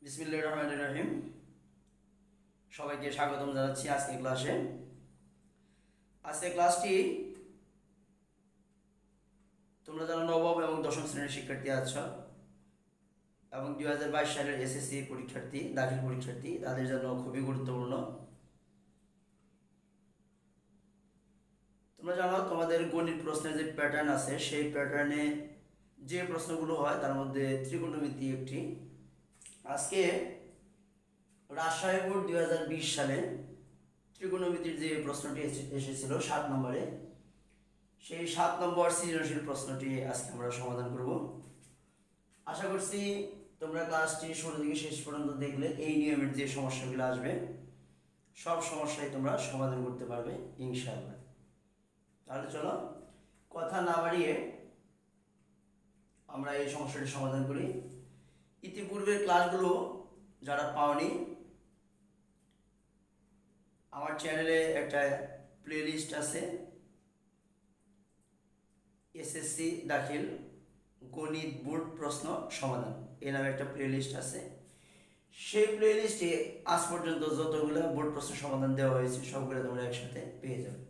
বিসমিল্লাহির রহমানির রহিম। সবাইকে স্বাগতম জানাচ্ছি আজকে ক্লাসে। আজকে ক্লাসটি তোমরা যারা নবম এবং দশম শ্রেণীর শিক্ষার্থী আছো এবং 2022 সালের এসএসসি পরীক্ষার্থী, দাখিল পরীক্ষার্থী, তাদের জন্য খুবই গুরুত্বপূর্ণ। তোমরা জানো তোমাদের গণিত প্রশ্নের যে প্যাটার্ন আছে সেই প্যাটার্নে যে প্রশ্নগুলো হয় তার মধ্যে ত্রিকোণমিতি একটি। আজকে রাজশাহী বোর্ড 2020 সালে ত্রিকোণমিতির যে প্রশ্নটি এসেছিল 7 নম্বরে, সেই 7 নম্বর সৃজনশীল প্রশ্নটি আজকে আমরা সমাধান করব। আশা করছি তোমরা ক্লাসটি শুরু থেকে শেষ পর্যন্ত দেখলে এই নিয়মের যে সমস্যাগুলো আসবে সব সমস্যাই তোমরা সমাধান করতে পারবে ইনশাআল্লাহ। তাহলে চলো কথা না বাড়িয়ে আমরা এই সমস্যাটি সমাধান করি। ইতিপূর্বের ক্লাসগুলো যারা পাওনি, আমার চ্যানেলে একটা প্লেলিস্ট আছে, এসএসসি দাখিল গণিত বোর্ড প্রশ্ন সমাধান এই নামে একটা প্লেলিস্ট আছে। সেই প্লেলিস্টে আজ পর্যন্ত যতগুলো বোর্ড প্রশ্ন সমাধান দেওয়া হয়েছে সবগুলো তোমরা একসাথে পেয়ে যাবে।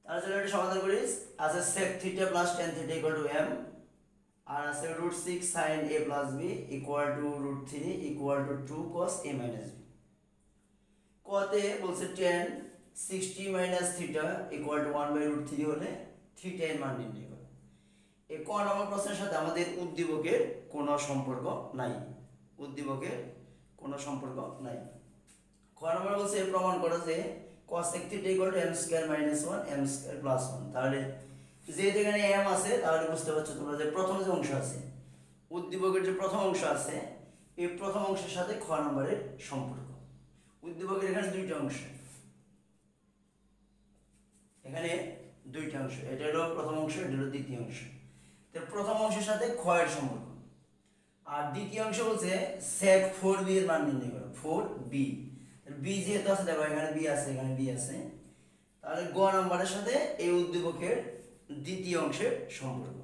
তার জন্য এটা সমাধান করি। আছে sec θ + tan θ = m, আর আছে √6 sin a + b = √3 = 2 cos a - b। কতে বলছে tan 60 - θ = 1/√3 হলে থিটা এর মান নির্ণয় করো। এই ক নম্বর প্রশ্নের সাথে আমাদের উদ্দীপকের কোনো সম্পর্ক নাই, উদ্দীপকের কোনো সম্পর্ক নাই। ক নম্বর বলছে প্রমাণ করো যে cos θ = m² - 1 m² + 1। তাহলে যে যেখানে m আছে তাহলে বুঝতে পারছো তোমরা যে প্রথম যে অংশ আছে, উদ্দীপকের যে প্রথম অংশ আছে, এই প্রথম অংশের সাথে খ নম্বরের সম্পর্ক। উদ্দীপকের এখানে দুইটা অংশ, এখানে দুইটা অংশ, এটা হলো প্রথম অংশ, এটা হলো দ্বিতীয় অংশ। তো প্রথম অংশের সাথে খ এর সম্পর্ক। আর দ্বিতীয় অংশ বলছে sec 4b এর মান নির্ণয় করো। 4b, b যেহেতু আছে দেখো এখানে b আছে, এখানে b আছে, তাহলে গ নম্বরের সাথে এই উদ্দীপকের দ্বিতীয় অংশের সম্পর্ক।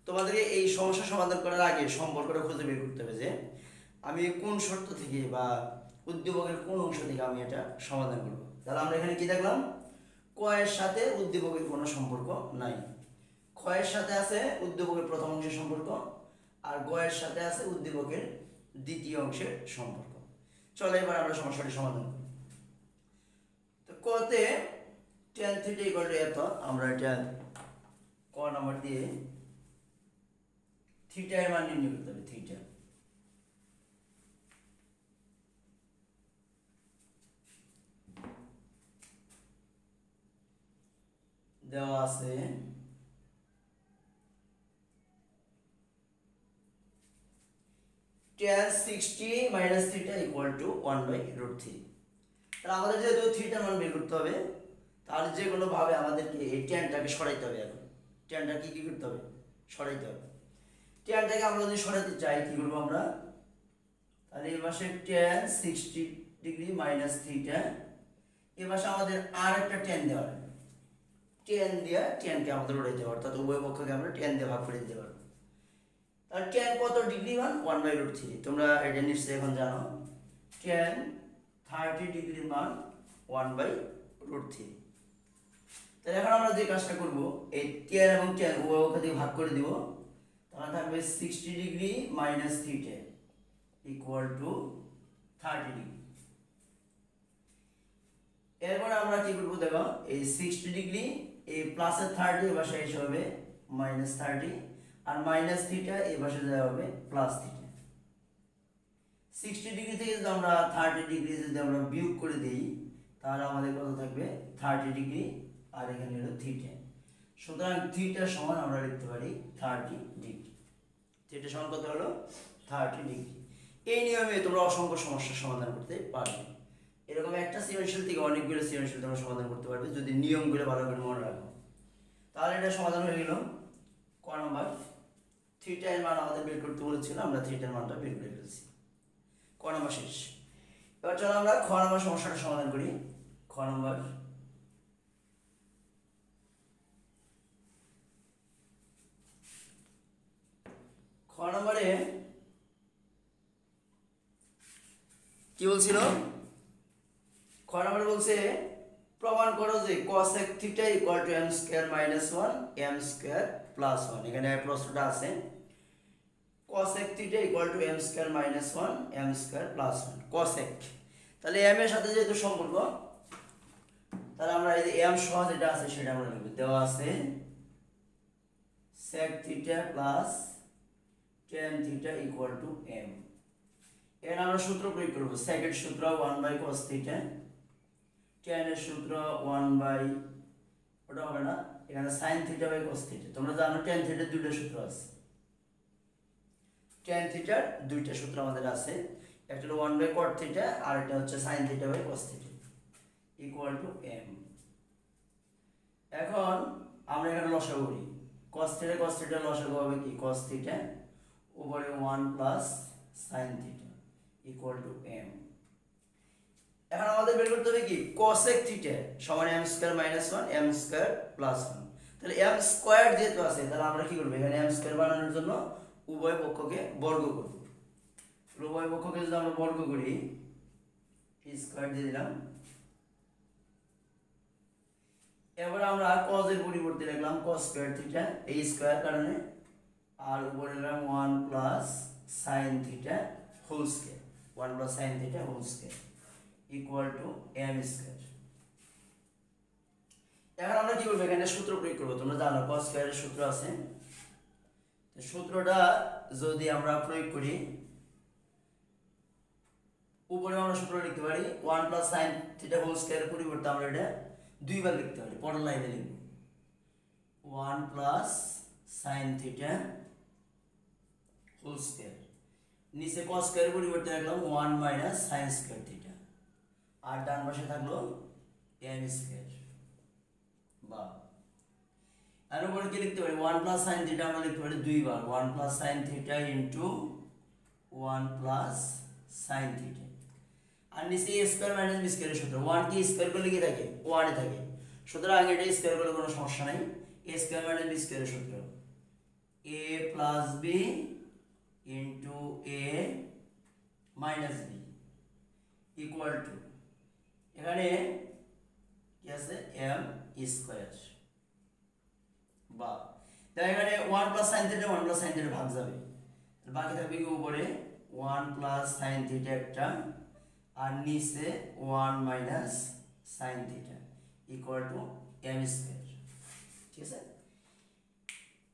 তোমাদেরকে এই সমস্যা সমাধান করার আগে সম্পর্কটা খুঁজে বের করতে হবে যে আমি কোন শর্ত থেকে বা উদ্দীপকের কোন অংশ থেকে আমি এটা সমাধান করব। তাহলে আমরা এখানে কি দেখলাম, ক এর সাথে উদ্দীপকের কোনো সম্পর্ক নাই, খ এর সাথে আছে উদ্দীপকের প্রথম অংশের সম্পর্ক, আর গ এর সাথে আছে উদ্দীপকের দ্বিতীয় অংশের সম্পর্ক। চলো এবার আমরা সমস্যাটি সমাধান করি। তো কতে tan θ = এত, আমরা এটা ক নাম্বার দিয়ে থিটা এর মান নির্ণয় করতে হবে। থিটা দেওয়া আছে tan 60 - θ = 1/√3। তাহলে আমাদের যেহেতু থিটার মান বের করতে হবে, তাহলে যে কোনো ভাবে আমাদেরকে এই ট্যানটাকে সরাইতে হবে। এখন ট্যানটা কি করতে হবে, সরাইতে হবে। ট্যানটাকে আমরা যদি সরাতে চাই কি করবো আমরা, তাহলে এই পাশে tan 60 ডিগ্রি মাইনাস থিটা, এই পাশে আমাদের আর একটা ট্যান দেওয়া হবে, ট্যান দিয়ে ট্যানকে আমাদের উড়াইতে হবে, অর্থাৎ উভয় পক্ষকে আমরা ট্যান দিয়ে ভাগ করে দিতে পারবো। তাহলে ট্যান কত ডিগ্রি মান, 1/√3। তোমরা এটা নিশ্চয়ই এখন জানো, ট্যান 30 ডিগ্রির মান 1/√3। তাহলে এখন আমরা যে কাজটা করব, এই ট্যান এবং ট্যান উভয় পক্ষ থেকে ভাগ করে দিব, তাহলে থাকবে 60 ডিগ্রি মাইনাস থিটা = 30 ডিগ্রি। এরপর আমরা কি করব দেখো, এই 60 ডিগ্রি এই প্লাসের 30 এর পাশে এসে হবে -30, আর মাইনাস থিটা এই পাশে যায় হবে প্লাস থিটা। 60 ডিগ্রি থেকে যদি আমরা 30 ডিগ্রি যদি আমরা বিয়োগ করে দেই তাহলে আমাদের কত থাকবে, 30 ডিগ্রি, আর এখানে হলো থিটা। সুতরাং থিটা সমান আমরা লিখতে পারি 30 ডিগ্রি। থিটা সমান কত হলো, 30 ডিগ্রি। এই নিয়মে তোমরা অসংখ্য সমস্যার সমাধান করতে পারবে। এরকম একটা সৃজনশীল থেকে অনেকগুলো সৃজনশীল তোমরা সমাধান করতে পারবে যদি নিয়মগুলো ভালো করে মনে রাখো। তাহলে এটা সমাধান হয়ে গেল। ক নম্বর, থিটা এর মান আমাদের বের করতে বলেছিল, আমরা থিটার মানটা বের করে ফেলছি। ক নম্বর শেষ। এবার চলো আমরা খ নম্বর সমস্যাটা সমাধান করি। খ নম্বর, খ নম্বরে কি বলছিল খ নম্বরে বলছে প্রমাণ করো যে cosec theta equal to m square minus 1 m square plus 1 এখানে প্রশ্নটা আছে cosec theta equal to m square minus 1 m square plus 1 cosec তাহলে m এর সাথে যেহেতু সম্পর্ক তাহলে আমরা এই যে m সহ যেটা আছে সেটা আমরা লিখব দেওয়া আছে sec theta plus tan theta equal to m এখানে আমরা সূত্র প্রয়োগ করব sec এর সূত্র 1 cos থিটা tan এর সূত্র 1 ওটা হবে না এখানে sin থিটা cos থিটা তোমরা জানো tan থিটার দুইটা সূত্র আছে tan থিটার দুইটা সূত্র আমাদের আছে একটা হলো 1 cot থিটা আর একটা হচ্ছে sin theta cos theta equal to m এখন আমরা এখানে লসাগু করি cos থিটা লসাগু হবে কি cos থিটা উপরে 1 plus sin theta equal to m এখন আমাদের বের করতে হবে কি cosec থিটা সমান m square minus 1 m square plus 1 তাহলে m স্কয়ার যেহেতু আছে তাহলে আমরা কি করব এখানে m স্কয়ার বানানোর জন্য উভয় পক্ষকে বর্গ করব উভয় পক্ষকে যদি আমরা বর্গ করি স্কয়ার দিয়ে দিলাম এবার আমরা cos এর পরিবর্তে লিখলাম cos স্কয়ার থিটা এই স্কয়ার কারণে আর উপরে লিখলাম 1 plus sin theta whole square 1 plus sin theta whole square equal to m square এখন আমরা কি করব এখানে সূত্র প্রয়োগ করব তোমরা জানো cos স্কয়ারের সূত্র আছে তো সূত্রটা যদি আমরা প্রয়োগ করি উপরে আমরা সূত্র লিখতে পারি 1 প্লাস sin থিটা হোল স্কয়ারের পরিবর্তে আমরা এটা দুইবার লিখতে পারি পরের লাইনে লিখব 1 plus sin theta whole square নিচে cos স্কয়ারের পরিবর্তে লিখলাম 1 মাইনাস sin স্কয়ার থিটা আর ডান পাশে থাকলো m স্কয়ার বা আর উপরে কি লিখতে পারি 1 প্লাস sin থিটা আমরা লিখতে পারি দুইবার 1 plus sin theta into 1 plus sin theta আর নিচে a স্কয়ার মাইনাস b স্কয়ারের সূত্র 1 কি স্কয়ার করলে কি থাকে 1 এ থাকে সুতরাং এটা স্কয়ার করলে কোনো সমস্যা নাই a স্কয়ার মাইনাস b স্কয়ারের সূত্র a plus b into a minus b equal to এখানে কি আছে m স্কয়ার বা তাই এখানে 1 plus sin theta 1 plus sin theta ভাগ যাবে বাকি থাকবে কি উপরে 1 প্লাস sin থিটা একটা আর নিচে 1 minus sin theta equal to m square ঠিক আছে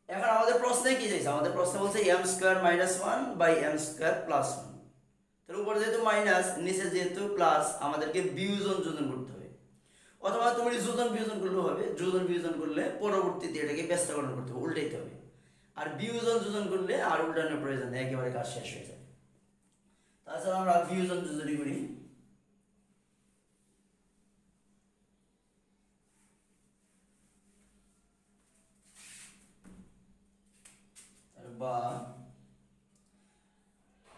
এখন আমাদের প্রশ্নে কি চাইছে আমাদের প্রশ্ন বলছে m square minus 1 by m square plus 1 তার উপরে যেহেতু মাইনাস নিচে যেহেতু প্লাস আমাদেরকে বিয়োজন যোজন করতে হবে অথবা তুমি যোজন বিয়োজন করলেও হবে যোজন বিয়োজন করলে পরবর্তীতে এটাকে ব্যস্তকরণ করতে হবে উল্টাইতে হবে আর বিয়োজন যোজন করলে আর উল্টানোর প্রয়োজন নেই একেবারে কাজ শেষ হয়ে যায় তাছাড়া আমরা বিয়োজন যোজনই করি বা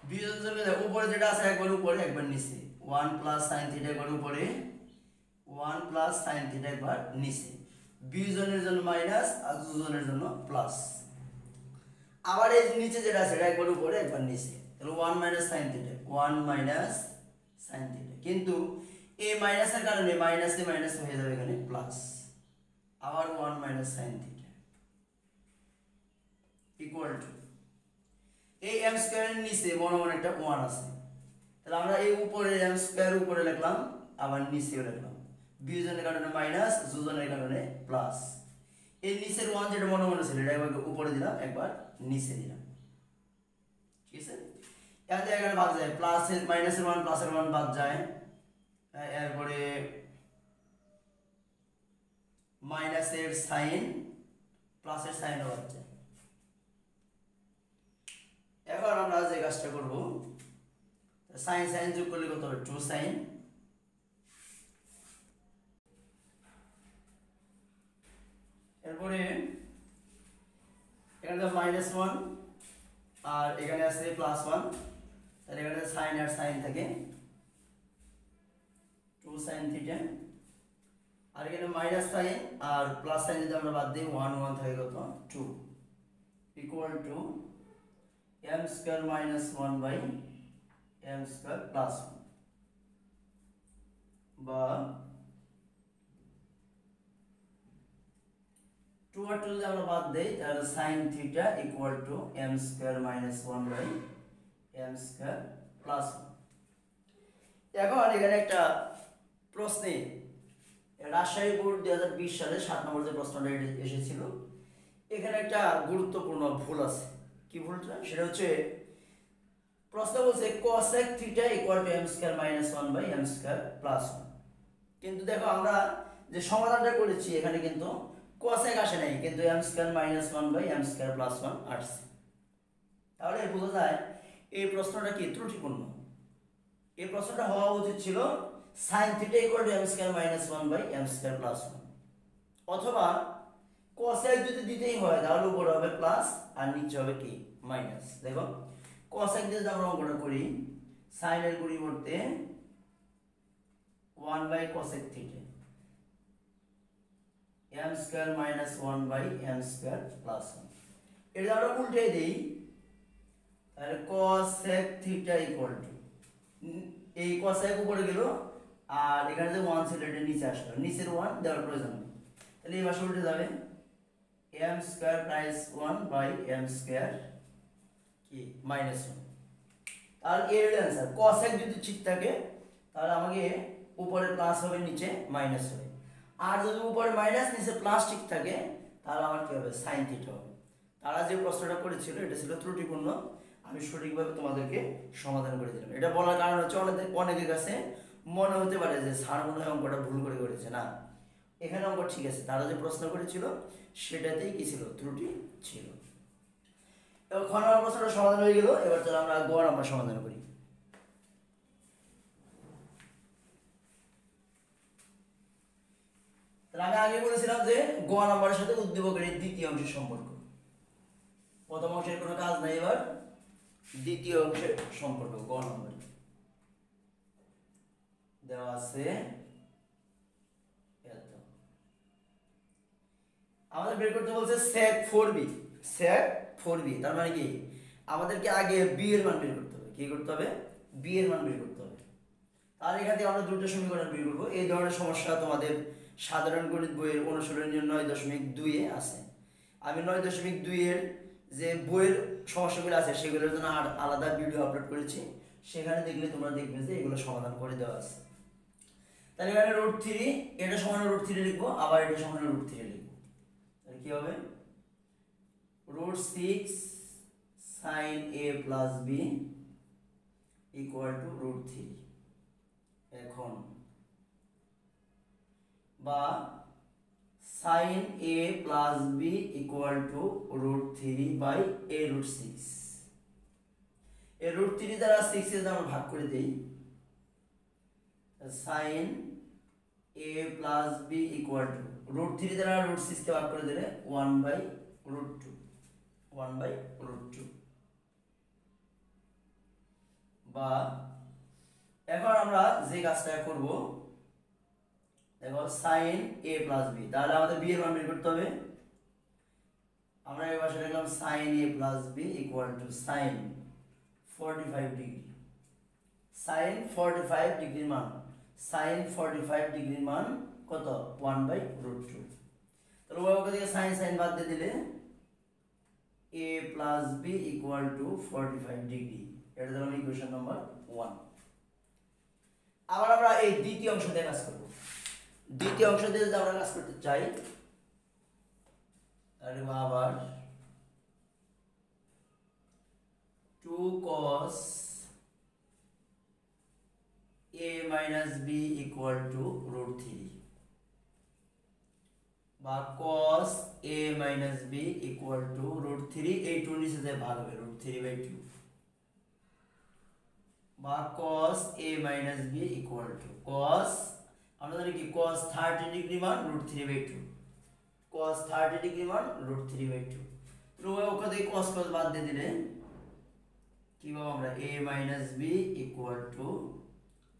বিয়োজন যোজনে দেখো উপরে যেটা আছে একবার উপরে একবার নিচে 1 প্লাস sin থিটা একবার উপরে 1 প্লাস sin থিটা একবার নিচে বিয়োজনের জন্য মাইনাস আর যোজনের জন্য প্লাস আবার এই নিচে যেটা আছে এটা একবার উপরে একবার নিচে তাহলে 1 minus sin theta 1 minus sin theta কিন্তু এই মাইনাসের কারণে মাইনাসে মাইনাস হয়ে যাবে এখানে প্লাস আবার 1 minus sin theta equal to এই m স্কয়ারের নিচে মনে মনে একটা 1 আছে তাহলে আমরা এই উপরে m স্কয়ার উপরে লিখলাম আবার নিচেও লিখলাম বিয়োজনের কারণে মাইনাস যোজনের কারণে প্লাস এই নিচের 1 যেটা মনে মনে ছিল এটা একবার উপরে দিলাম একবার নিচে দিলাম ঠিক আছে এখানে এখানে ভাগ যায় প্লাসের মাইনাসের 1 প্লাসের 1 ভাগ যায় এরপরে মাইনাসের সাইন প্লাসের সাইনও ভাগ যায় এখন আমরা যে কাজটা করব সাইন সাইন যোগ করলে কত হবে 2 সাইন এরপরে এখানে মাইনাস 1 আর এখানে আছে প্লাস 1 তাহলে এখানে সাইন আর সাইন থাকে 2 সাইন থিটা আর এখানে মাইনাস সাইন আর প্লাস সাইন যদি আমরা বাদ দিই 1 1 থাকে কত 2 equal to m square minus 1 by m square plus 1 বা 2 আর 2 যদি আমরা বাদ দেই তাহলে sin theta equal to m square minus 1 by m square plus 1। এখন এখানে একটা প্রশ্নে রাজশাহী বোর্ড 2020 সালে 7 নম্বর যে প্রশ্নটা এসেছিল, এখানে একটা গুরুত্বপূর্ণ ভুল আছে। কি ভুলটা? সেটা হচ্ছে প্রশ্ন বলছে cosec theta equal to m square minus 1 by m square plus 1। কিন্তু দেখো আমরা যে সমাধানটা করেছি এখানে কিন্তু cosec আসে নাই, কিন্তু m square minus 1 by m square plus 1 আসছে। তাহলে বোঝা যায় এই প্রশ্নটা কি ত্রুটিপূর্ণ। এই প্রশ্নটা হওয়া উচিত ছিল sin theta equal to m square minus 1 by m square plus 1, অথবা cosec যদি দিতেই হয় তাহলে উপরে হবে প্লাস আর নিচে হবে কি মাইনাস। দেখো cosec দিয়ে যদি আমরা অঙ্কটা করি, sin এর পরিবর্তে 1 by cosec theta m square minus 1 by m square plus 1। এটা আমরা উল্টে দেই তাহলে cosec থিটা ইকুয়াল টু এই cosec উপরে গেল আর এখানে যে 1 ছিল এটা নিচে আসলো, নিচের 1 দেওয়ার প্রয়োজন নেই, তাহলে এই পাশে উল্টে যাবে m square plus 1 by m square কি মাইনাস 1। আর এর आंसर cosec যদি ঠিক থাকে তাহলে আমাকে উপরে প্লাস হবে নিচে মাইনাস হবে, আর যদি উপরে মাইনাস নিচে প্লাস ঠিক থাকে তাহলে আমার কি হবে sin থিটা হবে। তারা যে প্রশ্নটা করেছিল এটা ছিল ত্রুটিপূর্ণ, আমি সঠিকভাবে তোমাদেরকে সমাধান করে দিলাম। এটা বলার কারণ হচ্ছে অনেকের কাছে মনে হতে পারে যে স্যার মনে হয় অঙ্কটা ভুল করে করেছে। না, এখানে অঙ্ক ঠিক আছে, তারা যে প্রশ্ন করেছিল সেটাতেই কি ছিল ত্রুটি ছিল। এবার খ নম্বর প্রশ্নটা সমাধান হয়ে গেল, এবার চলো আমরা গ নম্বর সমাধান করি। আমি আগে বলেছিলাম যে গ নম্বরের সাথে উদ্দীপকের দ্বিতীয় অংশের সম্পর্ক। প্রথম অংশের কোনো কাজ নাই, এবার দ্বিতীয় অংশের সম্পর্ক গ নম্বরে দেওয়া আছে। আমাদের বের করতে বলছে sec 4b, sec 4b তার মানে কি আমাদেরকে আগে b এর মান বের করতে হবে। কি করতে হবে? b এর মান বের করতে হবে। তাহলে এখান থেকে আমরা দুটো সমীকরণ বের করব। এই ধরনের সমস্যা তোমাদের সাধারণ গণিত বইয়ের অনুশীলনী 9.2 এ আছে। আমি 9.2 এর যে বইয়ের সমস্যাগুলো আছে সেগুলোর জন্য আর আলাদা ভিডিও আপলোড করেছি, সেখানে দেখলে তোমরা দেখবে যে এগুলো সমাধান করে দেওয়া আছে। তাহলে এখানে √3 এটা সমান √3 লিখবো, আবার এটা সমান √3 লিখবো। তাহলে কি হবে? √6 sin a plus b equal to √3। এখন বা sin a plus b equal to √3 by a √6। এই √3 দ্বারা 6 এর আমরা ভাগ করে দেই, sin a plus b equal to √3 দ্বারা √6 কে ভাগ করে দিলে 1 by √2, 1 by √2। বা এখন আমরা যে কাজটা করব, দেখো sin a plus b, তাহলে আমাদের b এর মান বের করতে হবে। আমরা এই পাশে লিখলাম sin a plus b equal to sin 45 degree. sin 45 ডিগ্রির মান, sin 45 ডিগ্রির মান কত? 1 by √2। তাহলে ওই পক্ষ থেকে sin sin বাদ দিয়ে দিলে a plus b equal to 45 degree. এটা দিলাম ইকুয়েশন নাম্বার 1। আবার আমরা এই দ্বিতীয় অংশ দিয়ে কাজ করব। দ্বিতীয় অংশ দিয়ে যদি আমরা কাজ করতে চাই তাহলে আবার 2 cos a minus b equal to √3 বা cos a minus b equal to √3, এই 2 নিচে যে ভাগ হবে √3/2 বা cos a minus b equal to cos, আমরা জানি কি cos 30 ডিগ্রি মান √3/2, cos 30 ডিগ্রি মান √3/2। তো ওই ওখান থেকে cos cos বাদ দিয়ে দিলে কি পাবো আমরা? a minus b equal to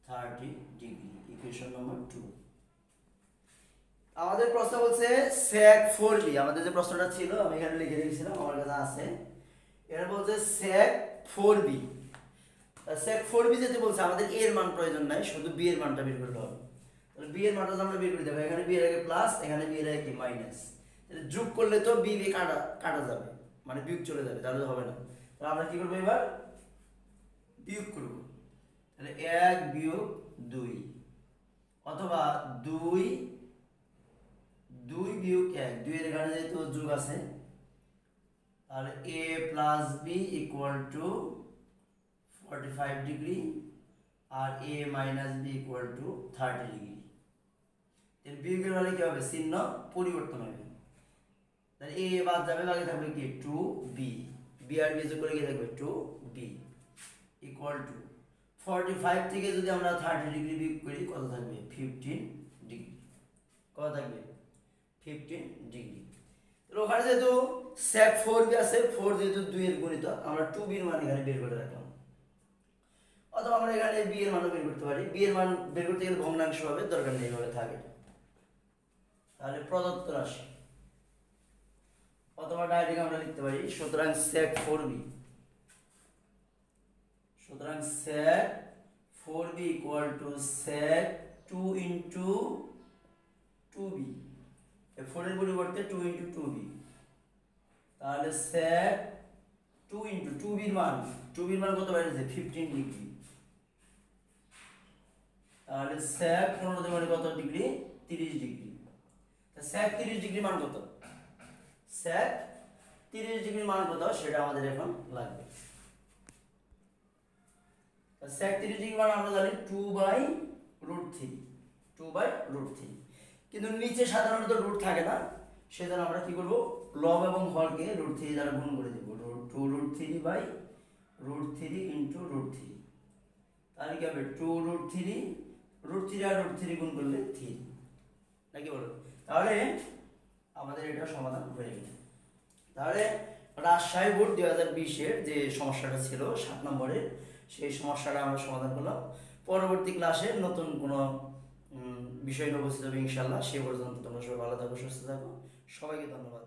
30 degree, equation number 2। আমাদের প্রশ্ন বলছে sec 4b, আমাদের যে প্রশ্নটা ছিল আমি এখানে লিখে রেখেছিলাম, আমার কাছে আছে। এটা বলছে sec 4b। sec 4b যেতে বলছে আমাদের a এর মান প্রয়োজন নাই, শুধু b এর মানটা বের করলে হবে। তাহলে বি এর মানটা আমরা বের করে দেবো, এখানে বি এর আগে প্লাস, এখানে বি এর আগে কি মাইনাস। তাহলে যোগ করলে তো বি বি কাটা কাটা যাবে, মানে বিয়োগ চলে যাবে, তাহলে তো হবে না। তাহলে আমরা কি করবো এবার বিয়োগ করব। তাহলে 1 বিয়োগ 2 অথবা 2 বিয়োগ 1, 2 এর এখানে যেহেতু যোগ আছে তাহলে a plus B equal to 45 degree আর a minus B equal to 30 degree. এর বিয়োগের ফলে কি হবে, চিহ্ন পরিবর্তন হবে। তাহলে a বাদ যাবে, বাকি থাকবে কি 2b, b আর b যোগ করে কি থাকবে 2b ইকুয়াল টু 45 থেকে যদি আমরা 30 ডিগ্রি বিয়োগ করি কত থাকবে 15 ডিগ্রি। কত থাকবে 15 ডিগ্রি। তাহলে ওখানে যেহেতু sec 4b আছে, 4 যেহেতু 2 এর গুণিতক, আমরা 2b এর মান এখানে বের করে রাখলাম। অথবা আমরা এখানে b এর মানও বের করতে পারি, b এর মান বের করতে গেলে ভগ্নাংশ হবে, দরকার নেই এইভাবে থাকে। তাহলে প্রদত্ত রাশি অথবা ডাইরেক্ট আমরা লিখতে পারি সুতরাং sec 4b, সুতরাং sec 4b equal to sec 2 into 2b, এই 4 এর পরিবর্তে 2 ইনটু 2b, তাহলে sec 2 ইনটু 2b এর মান, 2b এর মান কত বেরিয়েছে 15 ডিগ্রি। তাহলে sec 15 মানে কত ডিগ্রি 30 ডিগ্রি। তাহলে sec 30 ডিগ্রি মান কত, sec 30 ডিগ্রি মান কত সেটা আমাদের এখন লাগবে। sec 30 ডিগ্রি মান আমরা জানি 2/√3, 2/√3, কিন্তু নিচে সাধারণত রুট থাকে না, সেজন্য আমরা কি করব লব এবং হরকে √3 দ্বারা গুণ করে দেব, 2√3/√3 ইনটু √3, তাহলে কি হবে 2√3, √3 আর √3 গুণ করলে 3, নাকি বলো। তাহলে আমাদের এটা সমাধান হয়ে গেল। তাহলে রাজশাহী বোর্ড 2020-এর যে সমস্যাটা ছিল 7 নম্বরের, সেই সমস্যাটা আমরা সমাধান করলাম। পরবর্তী ক্লাসে নতুন কোনো বিষয় নিয়ে উপস্থিত হবে ইনশাআল্লাহ। সে পর্যন্ত তোমরা সবাই ভালো থাকো, সুস্থ থাকো, সবাইকে ধন্যবাদ।